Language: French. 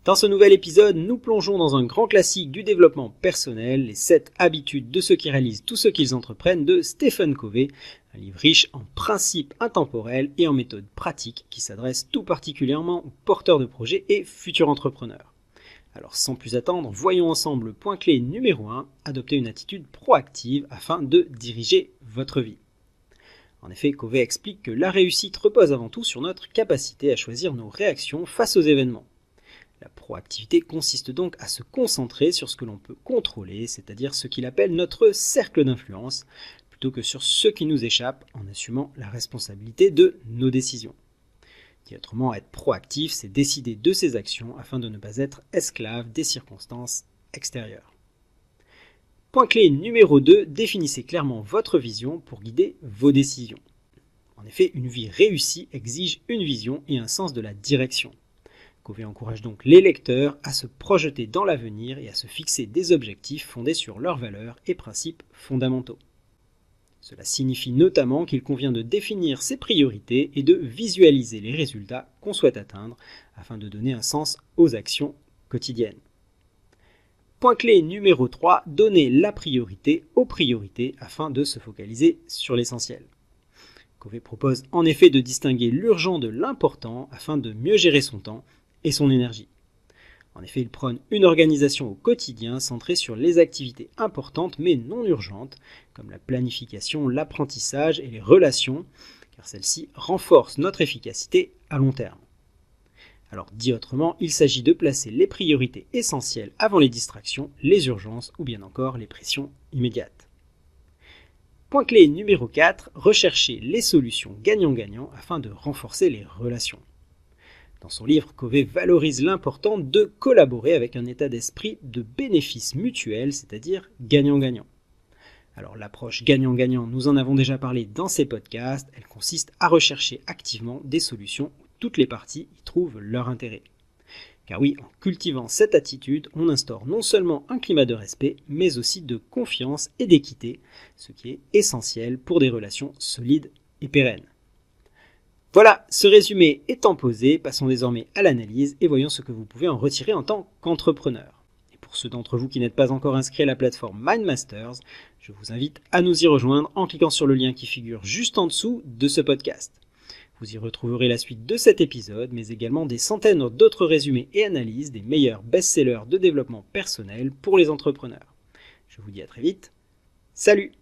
Dans ce nouvel épisode, nous plongeons dans un grand classique du développement personnel, les 7 habitudes de ceux qui réalisent tout ce qu'ils entreprennent de Stephen Covey, un livre riche en principes intemporels et en méthodes pratiques qui s'adresse tout particulièrement aux porteurs de projets et futurs entrepreneurs. Alors sans plus attendre, voyons ensemble le point clé numéro 1, adopter une attitude proactive afin de diriger votre vie. En effet, Covey explique que la réussite repose avant tout sur notre capacité à choisir nos réactions face aux événements. La proactivité consiste donc à se concentrer sur ce que l'on peut contrôler, c'est-à-dire ce qu'il appelle notre cercle d'influence, plutôt que sur ce qui nous échappe en assumant la responsabilité de nos décisions. Dit autrement, être proactif, c'est décider de ses actions afin de ne pas être esclave des circonstances extérieures. Point clé numéro 2, définissez clairement votre vision pour guider vos décisions. En effet, une vie réussie exige une vision et un sens de la direction. Covey encourage donc les lecteurs à se projeter dans l'avenir et à se fixer des objectifs fondés sur leurs valeurs et principes fondamentaux. Cela signifie notamment qu'il convient de définir ses priorités et de visualiser les résultats qu'on souhaite atteindre afin de donner un sens aux actions quotidiennes. Point clé numéro 3, donner la priorité aux priorités afin de se focaliser sur l'essentiel. Covey propose en effet de distinguer l'urgent de l'important afin de mieux gérer son temps et son énergie. En effet, il prône une organisation au quotidien centrée sur les activités importantes mais non urgentes, comme la planification, l'apprentissage et les relations, car celles-ci renforcent notre efficacité à long terme. Alors, dit autrement, il s'agit de placer les priorités essentielles avant les distractions, les urgences ou bien encore les pressions immédiates. Point clé numéro 4, rechercher les solutions gagnant-gagnant afin de renforcer les relations. Dans son livre, Covey valorise l'importance de collaborer avec un état d'esprit de bénéfice mutuel, c'est-à-dire gagnant-gagnant. Alors l'approche gagnant-gagnant, nous en avons déjà parlé dans ces podcasts, elle consiste à rechercher activement des solutions où toutes les parties y trouvent leur intérêt. Car oui, en cultivant cette attitude, on instaure non seulement un climat de respect, mais aussi de confiance et d'équité, ce qui est essentiel pour des relations solides et pérennes. Voilà, ce résumé étant posé, passons désormais à l'analyse et voyons ce que vous pouvez en retirer en tant qu'entrepreneur. Et pour ceux d'entre vous qui n'êtes pas encore inscrits à la plateforme MindMasters, je vous invite à nous y rejoindre en cliquant sur le lien qui figure juste en dessous de ce podcast. Vous y retrouverez la suite de cet épisode, mais également des centaines d'autres résumés et analyses des meilleurs best-sellers de développement personnel pour les entrepreneurs. Je vous dis à très vite. Salut!